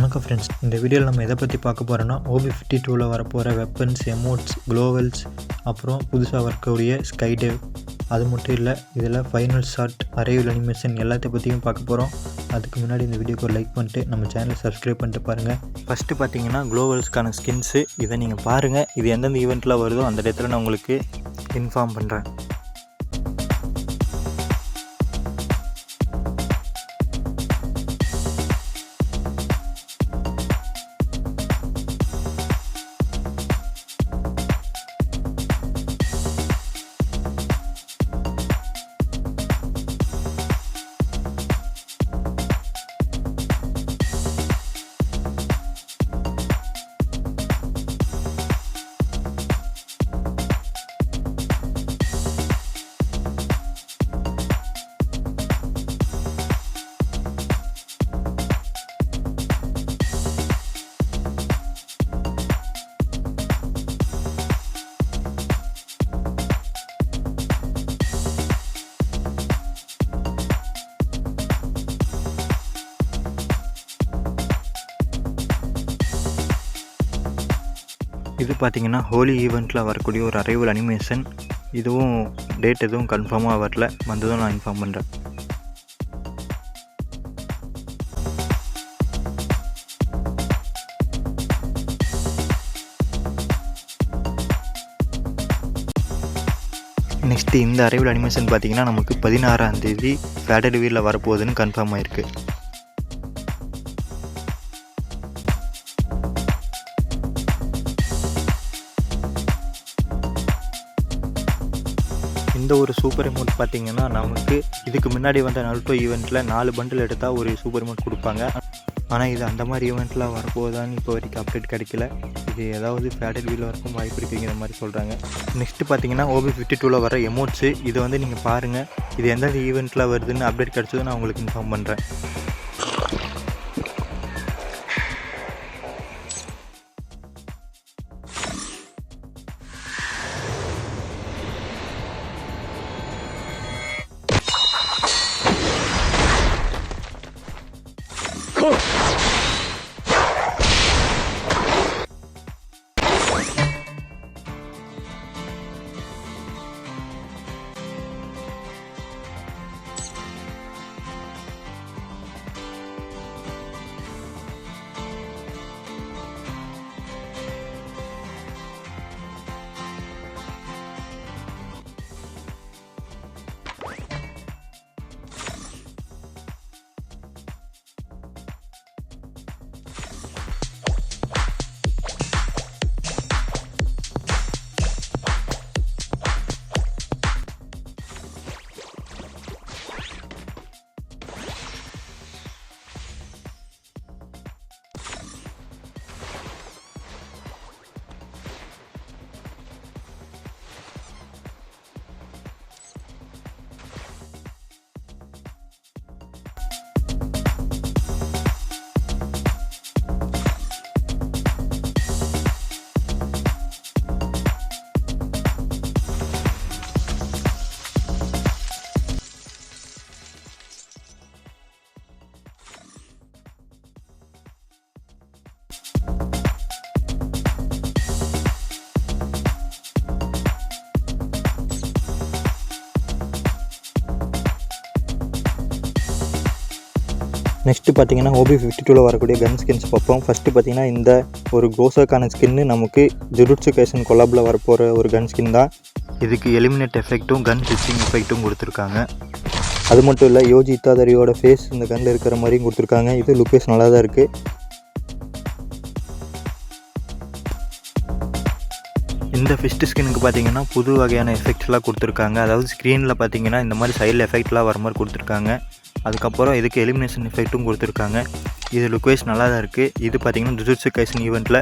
வணக்கம் ஃப்ரெண்ட்ஸ், இந்த வீடியோவில் நம்ம எதை பற்றி பார்க்க போகிறோன்னா OB52ல் வரப்போகிற வெப்பன்ஸ், எமோட்ஸ், க்ளோவல்ஸ், அப்புறம் புதுசாக வரக்கூடிய ஸ்கைடேவ். அது மட்டும் இல்லை, இதில் ஃபைனல் ஷாட், அரைவல் அனிமேஷன் எல்லாத்தை பற்றியும் பார்க்க போகிறோம். அதுக்கு முன்னாடி இந்த வீடியோக்கு ஒரு லைக் பண்ணிட்டு நம்ம சேனலை சப்ஸ்கிரைப் பண்ணிட்டு பாருங்கள். ஃபஸ்ட்டு பார்த்தீங்கன்னா க்ளோவல்ஸ்க்கான ஸ்கின்ஸு, இதை நீங்கள் பாருங்கள். இது எந்தெந்த ஈவெண்ட்டில் வருதோ அந்த இடத்துல நான் உங்களுக்கு இன்ஃபார்ம் பண்ணுறேன். இது பார்த்திங்கன்னா ஹோலி ஈவெண்ட்டில் வரக்கூடிய ஒரு அரைவல் அனிமேஷன். இதுவும் டேட் எதுவும் கன்ஃபார்மாக வரல, வந்ததும் நான் இன்ஃபார்ம் பண்ணுறேன். நெக்ஸ்ட்டு இந்த அரைவல் அனிமேஷன் பார்த்திங்கன்னா நமக்கு 16ஆம் தேதி ஃபேடட் வீலில் வரப்போகுதுன்னு கன்ஃபார்ம் ஆகிருக்கு. இந்த ஒரு சூப்பர் எமௌண்ட் பார்த்திங்கன்னா நமக்கு இதுக்கு முன்னாடி வந்த நருட்டோ ஈவெண்ட்டில் 4 பண்டில் எடுத்தால் ஒரு சூப்பர் எமௌண்ட் கொடுப்பாங்க. ஆனால் இது அந்த மாதிரி ஈவெண்ட்டில் வரப்போதான்னு இப்போ வரைக்கும் அப்டேட் கிடைக்கல. இது ஏதாவது ஃபேடட் வீல் வரக்கும் வாய்ப்பு இருக்குங்கிற மாதிரி சொல்கிறாங்க. நெக்ஸ்ட்டு பார்த்திங்கன்னா OB52ல் வர எமௌண்ட்ஸு, இது வந்து நீங்கள் பாருங்கள். இது எந்தெந்த ஈவெண்ட்டில் வருதுன்னு அப்டேட் கிடச்சது நான் உங்களுக்கு இன்ஃபார்ம் பண்ணுறேன். நெக்ஸ்ட்டு பார்த்திங்கன்னா OB52ல் வரக்கூடிய கன் ஸ்கின்ஸ் பார்ப்போம். ஃபஸ்ட்டு பார்த்திங்கன்னா இந்த ஒரு க்ரோஸாக்கான ஸ்கின்னு நமக்கு ஜுருட்சு கைசன் கொலாபில் வரப்போகிற ஒரு கன் ஸ்கின் தான். இதுக்கு எலிமினேட் எஃபெக்ட்டும் கன் ஸ்விட்சிங் எஃபெக்ட்டும் கொடுத்துருக்காங்க. அது மட்டும் இல்லை, யோஜி இத்தாதரியோட ஃபேஸ் இந்த கன்னில் இருக்கிற மாதிரியும் கொடுத்துருக்காங்க. இது லுக்கேஸ் நல்லா தான் இருக்குது. இந்த ஃபிஸ்ட் ஸ்கின்னுக்கு பார்த்திங்கன்னா புது வகையான எஃபெக்ட்ஸ்லாம் கொடுத்துருக்காங்க. அதாவது ஸ்க்ரீனில் பார்த்திங்கன்னா இந்த மாதிரி சைடில் எஃபெக்ட்லாம் வர மாதிரி கொடுத்துருக்காங்க. அதுக்கப்புறம் இதுக்கு எலிமினேஷன் எஃபெக்ட்டும் கொடுத்துருக்காங்க. இது லுக்வைஸ் நல்லா தான் இருக்குது. இது பார்த்திங்கன்னா ஜுஜுட்சு கைசன் ஈவெண்ட்டில்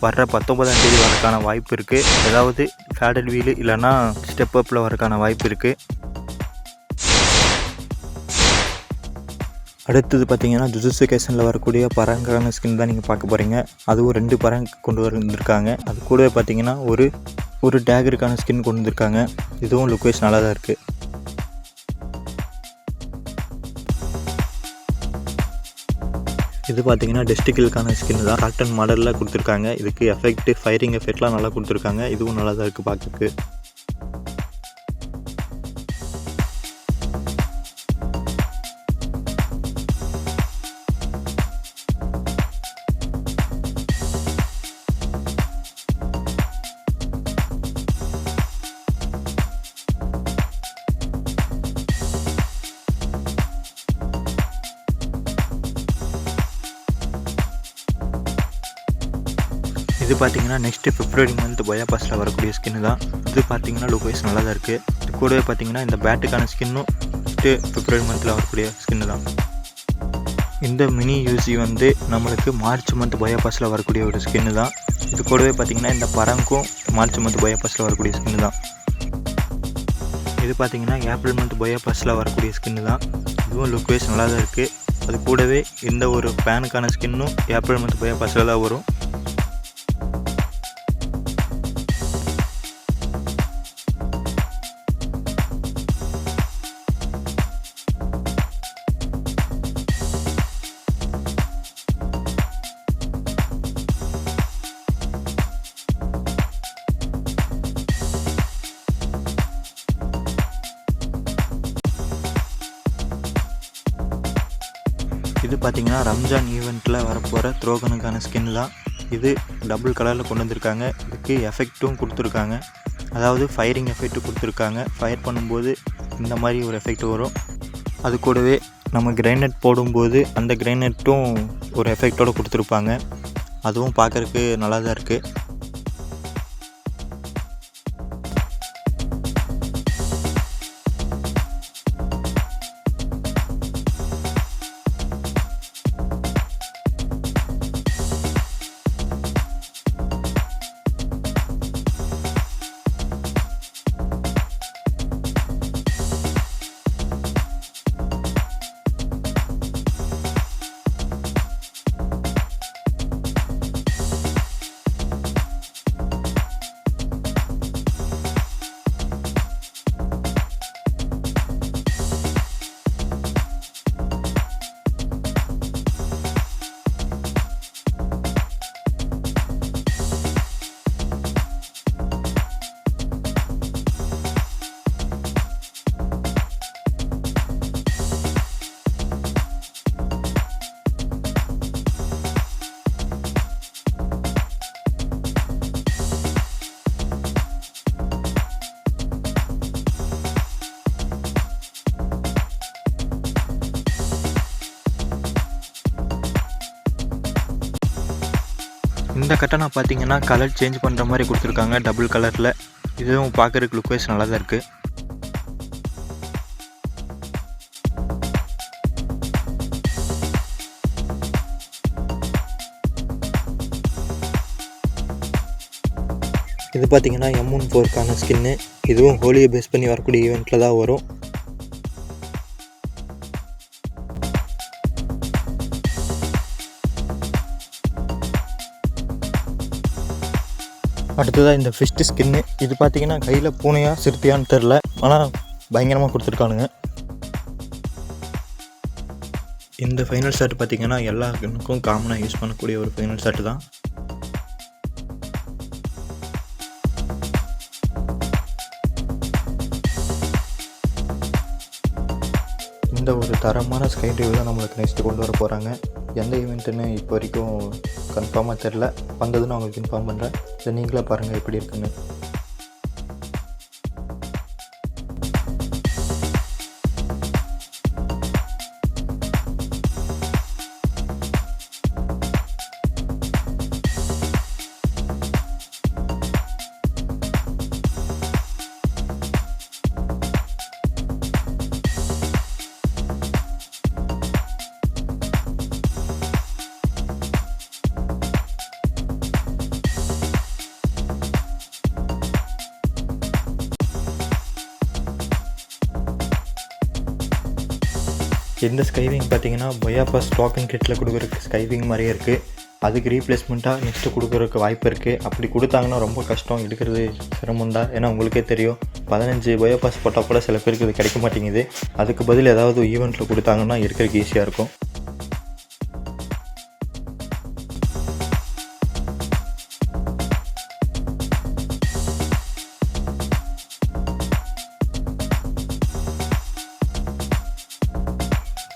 வர்ற 19ஆம் தேதி வரக்கான வாய்ப்பு இருக்குது. ஏதாவது ஃபேடட் வீலு இல்லைனா ஸ்டெப் அப்பில் வரக்கான வாய்ப்பு இருக்குது. அடுத்தது பார்த்திங்கன்னா ஜுஜுட்சு கைசனில் வரக்கூடிய பரங்கான ஸ்கின் தான் நீங்கள் பார்க்க போகிறீங்க. அதுவும் 2 பரங் கொண்டு வந்திருக்காங்க. அது கூடவே பார்த்திங்கன்னா ஒரு டேகருக்கான ஸ்கின் கொண்டு வந்திருக்காங்க. இதுவும் லுக்வைஸ் நல்லா தான் இருக்குது. இது பார்த்தீங்கன்னா டெஸ்டிக்கிலுக்கான ஸ்கின் தான். காட்டன் மாடலில் கொடுத்துருக்காங்க. இதுக்கு எஃபெக்ட் ஃபயரிங் எஃபெக்ட்லாம் நல்லா கொடுத்துருக்காங்க. இதுவும் நல்லா தான் இருக்குது பார்க்கறதுக்கு. இது பார்த்தீங்கன்னா நெக்ஸ்ட்டு பிப்ரவரி மந்த் பயா பாஸில் வரக்கூடிய ஸ்கின்னு தான். இது பார்த்தீங்கன்னா லுக் வைஸ் நல்லா தான் இருக்குது. இது கூடவே பார்த்தீங்கன்னா இந்த பேட்டுக்கான ஸ்கின்னும் நெக்ஸ்ட்டு பிப்ரவரி மந்தில் வரக்கூடிய ஸ்கின்னு தான். இந்த மினி யூசி வந்து நம்மளுக்கு மார்ச் மந்த் பயா பாஸில் வரக்கூடிய ஒரு ஸ்கின்னு தான். இது கூடவே பார்த்தீங்கன்னா இந்த பரங்கும் மார்ச் மந்த் பயா பாஸில் வரக்கூடிய ஸ்கின்னு தான். இது பார்த்தீங்கன்னா ஏப்ரல் மந்த் பயா பாஸில் வரக்கூடிய ஸ்கின்னு தான். இதுவும் லுக் வைஸ் நல்லா தான் இருக்குது. அது கூடவே இந்த ஒரு பேனுக்கான ஸ்கின்னும் ஏப்ரல் மந்த் பயா பாஸில் தான் வரும். இது பார்த்தீங்கன்னா ரம்ஜான் ஈவெண்ட்டில் வரப்போகிற த்ரோகனுக்கான ஸ்கின் தான். இது டபுள் கலரில் கொண்டு வந்திருக்காங்க. இதுக்கு எஃபெக்ட்டும் கொடுத்துருக்காங்க. அதாவது ஃபயரிங் எஃபெக்ட்டும் கொடுத்துருக்காங்க. ஃபயர் பண்ணும்போது இந்த மாதிரி ஒரு எஃபெக்ட் வரும். அது கூடவே நம்ம கிரைனட் போடும்போது அந்த கிரைனட்டும் ஒரு எஃபெக்டோடு கொடுத்துருப்பாங்க. அதுவும் பார்க்குறதுக்கு நல்லா தான் இருக்குது. இந்த கட்டணா பார்த்தீங்கன்னா கலர் சேஞ்ச் பண்ணுற மாதிரி கொடுத்துருக்காங்க டபுள் கலரில். இதுவும் பார்க்குறதுக்கு லுக் வைஸ் நல்லா தான் இருக்குது. இது பார்த்தீங்கன்னா M14க்கான ஸ்கின்னு. இதுவும் ஹோலியை பேஸ் பண்ணி வரக்கூடிய ஈவெண்ட்டில் தான் வரும். அடுத்ததாக இந்த ஃபிஸ்ட்டு ஸ்கின்னு. இது பார்த்தீங்கன்னா கையில் பூனையா சிறுத்தையான்னு தெரில, ஆனால் பயங்கரமாக கொடுத்துருக்கானுங்க. இந்த ஃபைனல் ஷாட் பார்த்தீங்கன்னா எல்லா கண்ணுக்கும் காமனாக யூஸ் பண்ணக்கூடிய ஒரு ஃபைனல் ஷாட்டு தான். இந்த ஒரு தரமான ஸ்கை டைவ் தான் நம்மளுக்கு நெக்ஸ்ட்டு கொண்டு வர போகிறாங்க. எந்த ஈவெண்ட்டுன்னு இப்போ வரைக்கும் கன்ஃபார்மாக தெரில. வந்ததுன்னு அவங்களுக்கு இன்ஃபார்ம் பண்ணுறேன். இதை நீங்களே பாருங்கள் எப்படி இருக்குன்னு. இந்த ஸ்கைவிங் பார்த்தீங்கன்னா பயா பாஸ் டோக்கன் கிட்டில் கொடுக்குறக்கு ஸ்கைவிங் மாதிரியே இருக்குது. அதுக்கு ரீப்ளேஸ்மெண்ட்டாக நெக்ஸ்ட்டு கொடுக்குறதுக்கு வாய்ப்பு இருக்குது. அப்படி கொடுத்தாங்கன்னா ரொம்ப கஷ்டம், எடுக்கிறது சிரமம் தான். ஏன்னா உங்களுக்கே தெரியும் 15 பயா பாஸ் போட்டால் கூட சில பேருக்கு இது கிடைக்க மாட்டேங்குது. அதுக்கு பதில் ஏதாவது ஈவெண்ட்டில் கொடுத்தாங்கன்னா இருக்கிறதுக்கு ஈஸியாக இருக்கும்.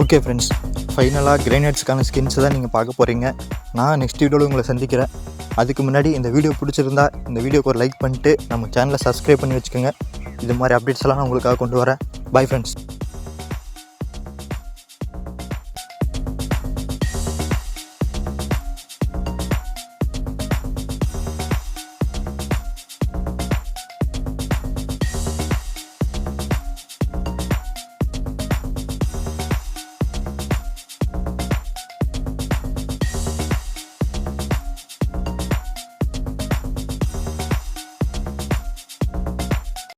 ஓகே ஃப்ரெண்ட்ஸ், ஃபைனலாக கிரைனேட்ஸ்க்கான ஸ்கின்ஸை தான் நீங்கள் பார்க்க போகிறீங்க. நான் நெக்ஸ்ட் வீடியோவில் உங்களை சந்திக்கிறேன். அதுக்கு முன்னாடி இந்த வீடியோ பிடிச்சிருந்தா இந்த வீடியோக்கு ஒரு லைக் பண்ணிட்டு நம்ம சேனலை சப்ஸ்கிரைப் பண்ணி வச்சுக்கோங்க. இது மாதிரி அப்டேட்ஸ் எல்லாம் நான் உங்களுக்காக கொண்டு வரேன். Bye friends.